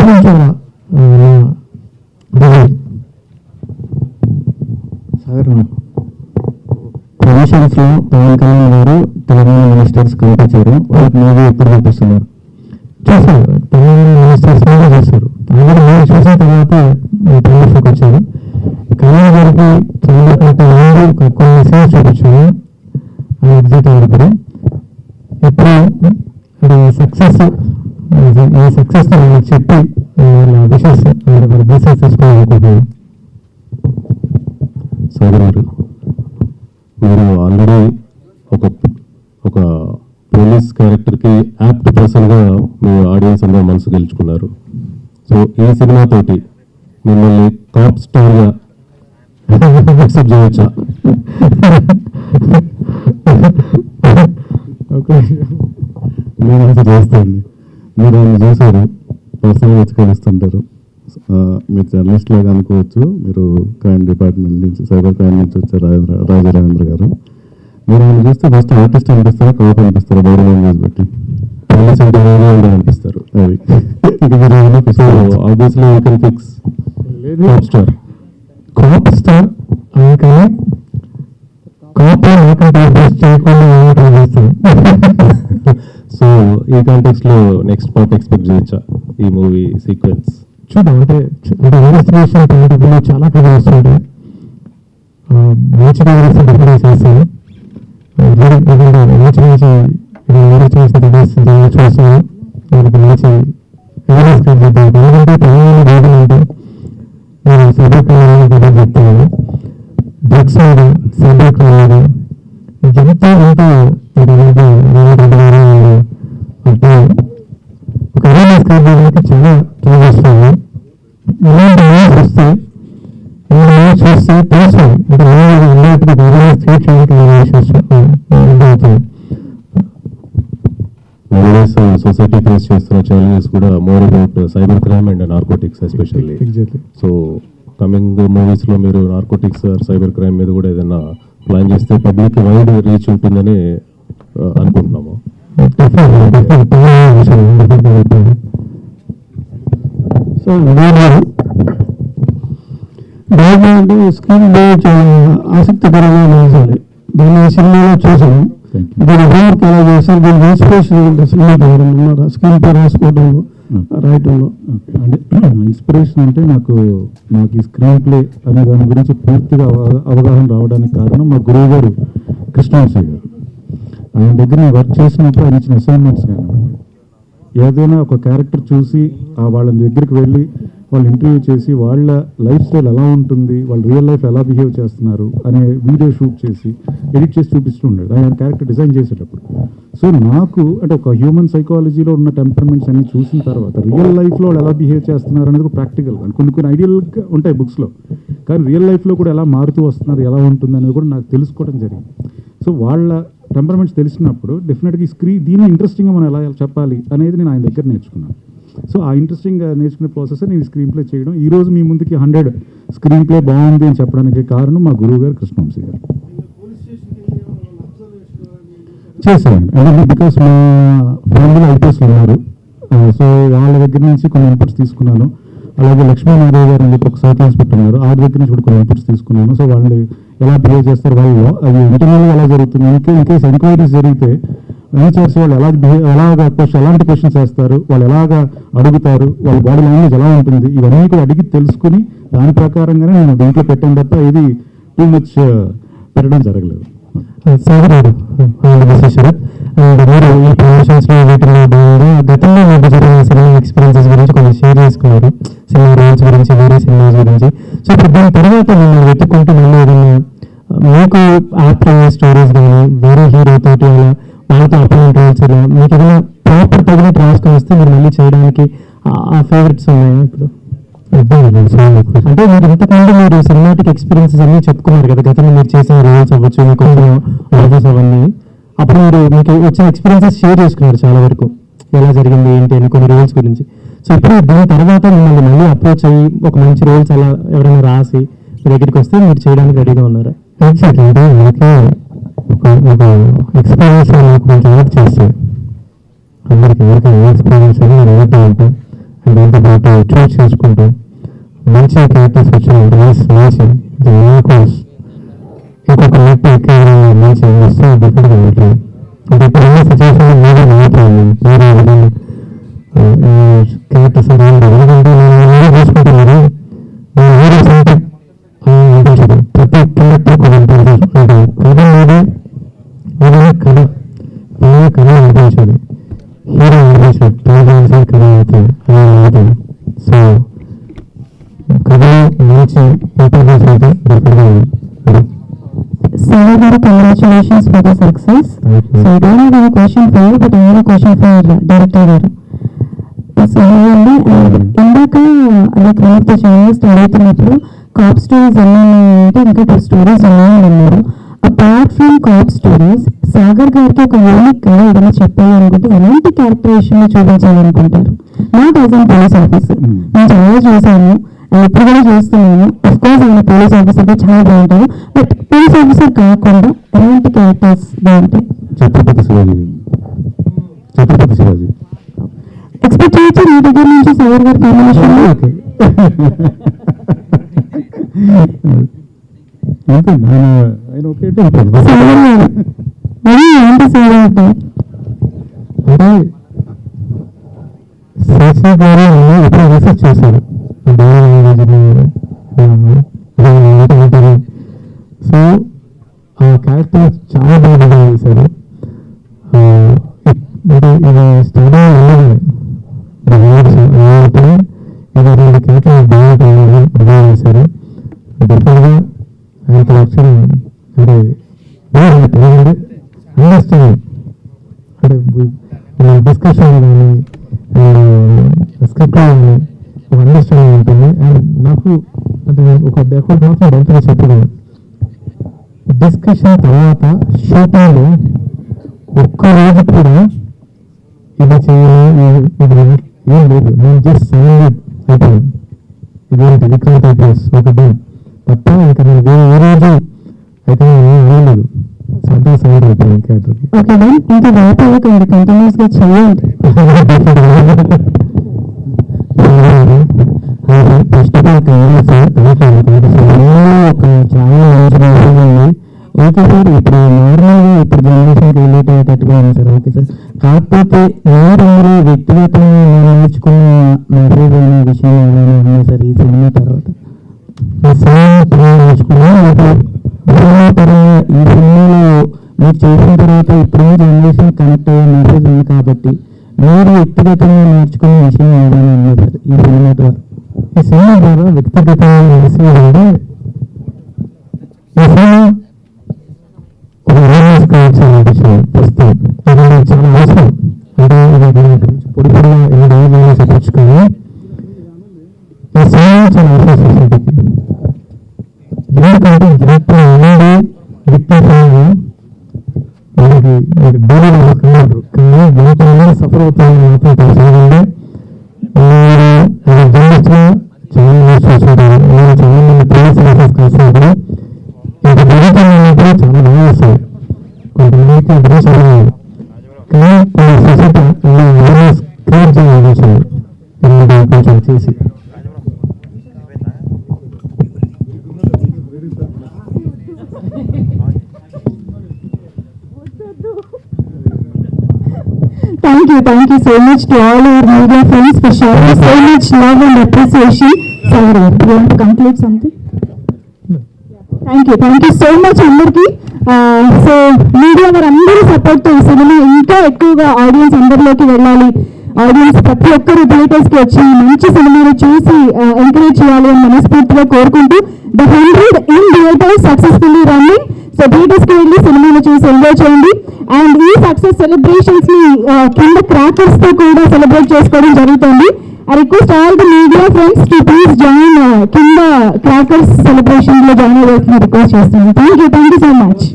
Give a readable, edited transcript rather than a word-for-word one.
ఎప్పటి నుంచో సార్ ప్రొవిషన్స్లో పవన్ కళ్యాణ్ గారు తెలంగాణ మినిస్టర్స్ కనిపించారు, వాళ్ళకి మూవీ ఎప్పుడు చూపిస్తున్నారు? చూసారు, తెలంగాణ మినిస్టర్స్ మూవీ చూస్తారు. అందరూ మూవీ చూసిన తర్వాత ప్రమోషన్కి వచ్చారు. కళ్యాణ్ గారికి చాలా కంటే ముందు కొన్ని సీన్స్ చూపించాను, అది ఎగ్జిట్ అయ్యారు. ఇప్పుడు సక్సెస్ ఈ సక్సెస్ చెప్పి విషెస్ బిజినెస్ తీసుకోవాలనుకుంటున్నాను. సోదరు, మీరు ఆల్రెడీ ఒక పోలీస్ క్యారెక్టర్కి యాప్ట్ పర్సన్గా మీ ఆడియన్స్ అందరూ మనసు గెలుచుకున్నారు. సో ఈ సినిమాతోటి మిమ్మల్ని టాప్ స్టార్గా యాక్సెప్ట్ చేయొచ్చా? నేను అసలు చేస్తాను. మీరు ఆయన చూసారు, పర్సనల్గా వచ్చి కలుస్తుంటారు. మీరు జర్నలిస్ట్ లాగా అనుకోవచ్చు. మీరు క్రైమ్ డిపార్ట్మెంట్ నుంచి, సైబర్ క్రైమ్ నుంచి వచ్చారు రాజా రవీంద్ర గారు. మీరు ఆయన చూస్తే ఫస్ట్ ఆర్టిస్ట్ అనిపిస్తారా, కాప్ అనిపిస్తారా? బాడీ లాంగ్వేజ్ బట్టి పోలీస్ అంటే అనిపిస్తారు. అది obviously you can fix top star. Cop star అందుకని కాప్ చేయకుండా. సో ఈ కాంటెక్స్ట్ లో నెక్స్ట్ పార్ట్ ఎక్స్పెక్ట్ చేయొచ్చా ఈ మూవీ సీక్వెన్స్? చూద్దాం. అంటే ఇన్వెస్టిగేషన్ పాయింట్ ఆఫ్ వ్యూలో చాలా కథ వస్తుంటాయి. మంచిగా డిఫరెన్స్ చేస్తాను. మంచి చూస్తాను. వాళ్ళకి మంచి అవేర్నెస్ క్రియేట్ చేద్దాం. ఎందుకంటే తెలంగాణ గవర్నమెంట్ అంటే నేను సైబర్ క్రైమ్ మీద చెప్తున్నాను. డ్రగ్స్ మీద, సైబర్ క్రైమ్ మీద ఎంతో అంటే ఒక అవేర్నెస్ క్రియేట్ చేయడానికి చాలా ట్రై చేస్తున్నాను. ఇలాంటి న్యూస్ వస్తే చూస్తే తెలుస్తుంది. అంటే అన్నిటికీ అవేర్నెస్ క్రియేట్ చేయడానికి సొసైటీ ఫేస్ చేస్తున్న ఛాలెంజెస్ కూడా more about cyber crime and narcotics especially. So coming movies లో మీరు నార్కోటిక్స్ సైబర్ క్రైమ్ మీద కూడా ఏదైనా ప్లాన్ చేస్తే పబ్లిక్ వైడ్ రీచ్ ఉంటుందని అనుకుంటున్నాము. సో అంటే స్క్రీన్ ప్లే చాలా ఆసక్తికరంగా నిలిచాలి. దీన్ని సినిమాలో చూసాము. దీని హోంవర్క్ ఎలా చేస్తారు, దీని ఇన్స్పిరేషన్ ఏంటి? సినిమాకి ఉన్నారా స్క్రీన్ ప్లే రాసుకోవడంలో, రైటింగ్లో? అంటే ఇన్స్పిరేషన్ అంటే నాకు ఈ స్క్రీన్ ప్లే అనే దాని గురించి పూర్తిగా అవగాహన రావడానికి కారణం మా గురువు గారు కృష్ణవంశీ గారు. ఆయన దగ్గర నేను వర్క్ చేసినప్పుడు ఆయన ఇచ్చిన అసైన్మెంట్స్ కానివ్వండి, ఏదైనా ఒక క్యారెక్టర్ చూసి వాళ్ళ దగ్గరికి వెళ్ళి వాళ్ళు ఇంటర్వ్యూ చేసి వాళ్ళ లైఫ్ స్టైల్ ఎలా ఉంటుంది, వాళ్ళు రియల్ లైఫ్ ఎలా బిహేవ్ చేస్తున్నారు అనే వీడియో షూట్ చేసి ఎడిట్ చేసి చూపిస్తూ ఉండేది ఆయన క్యారెక్టర్ డిజైన్ చేసేటప్పుడు. సో నాకు అంటే ఒక హ్యూమన్ సైకాలజీలో ఉన్న టెంపర్మెంట్స్ అన్ని చూసిన తర్వాత రియల్ లైఫ్లో వాళ్ళు ఎలా బిహేవ్ చేస్తున్నారు అనేది కూడా ప్రాక్టికల్గా కొన్ని ఐడియల్గా ఉంటాయి బుక్స్లో, కానీ రియల్ లైఫ్లో కూడా ఎలా మారుతూ వస్తున్నారు, ఎలా ఉంటుంది అనేది కూడా నాకు తెలుసుకోవడం జరిగింది. సో వాళ్ళ టెంపర్మెంట్స్ తెలిసినప్పుడు డెఫినెట్గా దీన్ని ఇంట్రెస్టింగ్గా మనం ఎలా చెప్పాలి అనేది నేను ఆయన దగ్గర నేర్చుకున్నాను. సో ఆ ఇంట్రెస్టింగ్గా నేర్చుకునే ప్రాసెస్ నేను స్క్రీన్ ప్లే చేయడం. ఈరోజు మీ ముందుకి 100 స్క్రీన్ ప్లే బాగుంది అని చెప్పడానికి కారణం మా గురువు గారు కృష్ణవంశీ గారు. చేశానండి. అంటే బికాస్ మా ఫ్యామిలీలో ఐపీఎస్లు ఉన్నారు. సో వాళ్ళ దగ్గర నుంచి కొన్ని ఇన్పుట్స్ తీసుకున్నాను. అలాగే లక్ష్మీనారాయణ గారు అని చెప్పి ఒక సర్కిల్ ఇన్స్పెక్టర్ ఉన్నారు, ఆ దగ్గర నుంచి కూడా కొన్ని ఇన్పుట్స్ తీసుకున్నాను. సో వాళ్ళు ఎలా బిహేవ్ చేస్తారు, వాళ్ళు అది ఇంటర్నల్గా ఎలా జరుగుతుంది, ఇన్కేస్ ఎంక్వైరీస్ జరిగితే టీచర్స్ వాళ్ళు ఎలాంటి క్వశ్చన్స్ వేస్తారు, వాళ్ళు ఎలాగా అడుగుతారు, వాళ్ళ బాడీ లాంగ్వేజ్ ఎలా ఉంటుంది, ఇవన్నీ కూడా అడిగి తెలుసుకుని దాని ప్రకారంగానే నేను దీంట్లో పెట్టాను తప్ప ఇది టూ మచ్ పెట్టడం జరగలేదు. మీరు ఈ ప్రమోషన్స్లో వీటిలో భాగంగా గతంలో మీకు జరిగిన సినిమా ఎక్స్పీరియన్సెస్ గురించి కొంచెం షేర్ చేసుకున్నారు, సినిమా రోల్స్ గురించి, వేరే సినిమాస్ గురించి. సో ఇప్పుడు దాని తర్వాత మిమ్మల్ని వెతుక్కుంటూ మళ్ళీ ఏదైనా మీకు యాప్ట్ అయ్యే స్టోరీస్ కానీ వేరే హీరో తోటి అలా వాళ్ళతో అపాయింట్ రోల్స్ ఇలా మీకు ఏదైనా ప్రాపర్ తగినట్టు రాసుకొని వస్తే మీరు మళ్ళీ చేయడానికి ఆ ఫేవరెట్స్ ఉన్నాయా ఇప్పుడు? అంటే మీరు ఇంతకుముందు మీరు సినిమాటిక్ ఎక్స్పీరియన్సెస్ అన్నీ చెప్పుకున్నారు కదా, గతంలో మీరు చేసిన రోల్స్ అవ్వచ్చు, మీకు వచ్చిన ఆఫర్స్ అవన్నీ, అప్పుడు మీరు మీకు వచ్చిన ఎక్స్పీరియన్సెస్ షేర్ చేసుకున్నారు చాలా వరకు, ఎలా జరిగింది ఏంటి అని కొన్ని రోల్స్ గురించి. సో ఇప్పుడు దీని తర్వాత మిమ్మల్ని మళ్ళీ అప్రోచ్ అయ్యి ఒక మంచి రోల్స్ అలా ఎవరైనా రాసి మీ దగ్గరికి వస్తే మీరు చేయడానికి రెడీగా ఉన్నారా? ఎగ్జాక్ట్లీ. అంటే మనకి ఒక ఎక్స్పీరియన్స్ నాకు కొంచెం యాడ్ చేస్తాయి. అందరికి ఎవరికి ఎక్స్పీరియన్స్ అని నేను అడుగుతూ ఉంటాను. దాంతోపాటు చూస్ చేసుకుంటూ మంచి క్యారెక్టర్స్ వచ్చిన మంచి ఇంకొక మెట్టు ఎక్కడ మంచి వస్తే డిఫరెంట్గా ఉంటుంది. అంటే ఇప్పుడు ఉన్న సిచ్యువేషన్ మీద మారుతుంది వేరే విధంగా క్యారెక్టర్స్ ఎందుకంటే నేను చూసుకుంటున్నాను నేను వేరే సంటే అనిపించదు. ప్రతి క్యారెక్టర్ కొన్ని ఉంటుంది. కథ మీద ఏదైనా కథ అనిపించాలి, హీరో అనిపించాలి, ప్రోగ్రామ్స్ కథ అవుతుంది అలా అవుతుంది. సో కథలో మంచి ఇంపార్టెన్స్ అయితే డెఫినెట్గా ఉంది. Sir, congratulations for the success. So I don't have any question for you, but I have a question for director garu. So ఇందాక like one of the journalist అడుగుతున్నప్పుడు కాప్ స్టోరీస్ అంటే ఇంకా 2 stories ఉన్నాయని అన్నారు. Apart from cop stories Sagar గారికి ఒక unique గా ఏదైనా చెప్పాలి అనుకుంటే ఎలాంటి క్యారెక్టరేషన్ చూపించాలనుకుంటారు? Not as an police officer, నేను చాలా చూసాను, ఎప్పుడు కూడా చూస్తున్నాను. అఫ్ కోర్స్ ఆయన పోలీస్ ఆఫీసర్గా చాలా బాగుంటారు, బట్ పోలీస్ ఆఫీసర్ కాకుండా ఎలాంటి క్యారెక్టర్స్ బాగుంటాయి? ఛత్రపతి శివాజీ ఎక్స్పెక్ట్ చేయొచ్చు మీ దగ్గర నుంచి సాగర్ గారి కాంబినేషన్? అంతే, ఆయన ఒకే సాగర్ గారు మరి ఏంటి సాగర్ అంటే శశి గారు ఎప్పుడు రీసెర్చ్ చేశారు సో ఆ క్యారెక్టర్ చాలా బాగా డిజైన్ చేశారు. అంటే ఇది స్టార్టింగ్ వెళ్ళగానే ఇది 2 క్యారెక్టర్ బాగా డిజైన్ చేశారు. డెఫినెట్గా ఆయనతో వర్క్ చేయడం అంటే అండర్స్టాండింగ్ అంటే డిస్కషన్ కానీ స్క్రిప్ట్ కానీ ఒక అండర్స్టాండింగ్ ఉంటుంది. అండ్ నాకు అంటే ఒక డెఫినెట్ మాత్రం డెఫినెట్గా చెప్పగలను, డిస్కషన్ తర్వాత షూటింగ్లో ఒక్కరోజు కూడా ఇది చేయాలి ఇది ఏం లేదు, నేను జస్ట్ సైన్ అయిపోయాను. ఇదేంటి విక్రాంత్ ఐపీఎస్ ఒకటి తప్ప ఇంకా నేను ఏ రోజు అయితే నేను అనలేదు. సొంతంగా సైన్ అయిపోయాను క్యారెక్టర్కి. ఓకే మ్యామ్, ఇంకా వ్యాపారకండి కంటిన్యూస్గా చేయండి. ఫస్ట్ ఆఫ్ ఆల్ ఒక చాలా మంచి ఉంది. ఓకే సార్, ఇప్పుడు నార్మల్గా ఇప్పుడు జనరేషన్కి రిలేట్ అయ్యేటట్టుగా ఉంది సార్. ఓకే సార్, కాకపోతే మీరు వ్యక్తిగతంగా నేర్చుకున్న మెసేజ్ అనే విషయం ఏమైనా ఉన్నాయి సార్ ఈ సినిమా తర్వాత? ఈ సినిమా నేర్చుకున్నా పరంగా ఈ సినిమాలో మీరు చేసిన తర్వాత ఇప్పుడు జనరేషన్ కనెక్ట్ అయ్యే మెసేజ్ ఉంది కాబట్టి మీరు వ్యక్తిగతంగా నేర్చుకునే విషయం ఏమైనా ఉంది సార్ ఈ సినిమా ద్వారా? ఈ సినిమా ద్వారా వ్యక్తిగతంగా మెసేజ్ అంటే ఈ సినిమా ఒక అవేర్నెస్ క్రియేట్ చేయాలనిపించింది ప్రస్తుతం. అది చాలా అవసరం. అంటే పొడి పొడిగా ఎన్ని రోజులైనా చెప్పచ్చు, కానీ ఈ సినిమా చాలా అవసరం సొసైటీకి. ఎందుకంటే ఇప్పుడు అనేది వ్యక్తిగతంగా మనకి డైలీ కనబడరు, కానీ ఎంతమంది సఫర్ అవుతాయని మాత్రం తెలుసుకుంటే మీరు జర్నలిస్ట్గా చాలా న్యూస్ చూసుకుంటారు. నేను చాలా మంది పోలీస్ ఆఫీసర్స్ కలిసినప్పుడు ఇంత జరుగుతున్నప్పుడు చాలా బాగా వస్తాయి. కొంతమందికి బ్రేస్ అవ్వాలి, కానీ కొన్ని సొసైటీ అవేర్నెస్ క్రియేట్ చేయాలి కొంచెం చేసి. Thank you so much to all our media friends for sharing so much love and appreciation. Sagar, you want to conclude something? Thank you so much అందరికి. సో మీడియా వారు అందరూ సపోర్ట్తో ఈ cinema ఇంకా ఎక్కువగా ఆడియన్స్ అందరిలోకి వెళ్ళాలి. ఆడియన్స్ ప్రతి ఒక్కరు థియేటర్స్కి వచ్చి మంచి సినిమాని చూసి ఎంకరేజ్ చేయాలి అని మనస్ఫూర్తిగా కోరుకుంటూ The 100 in theaters successfully running. So థియేటర్స్కి వెళ్ళి సినిమాని చూసి ఎంజాయ్ చేయండి. అండ్ ఈ సక్సెస్ సెలబ్రేషన్స్ ని కింద క్రాకర్స్ తో కూడా సెలబ్రేట్ చేసుకోవడం జరుగుతుంది. I request all the media friends to please join కింద క్రాకర్స్ సెలబ్రేషన్ లో జాయిన్ అవ్వాల్సిన రిక్వెస్ట్ చేస్తున్నాను. Thank you so much.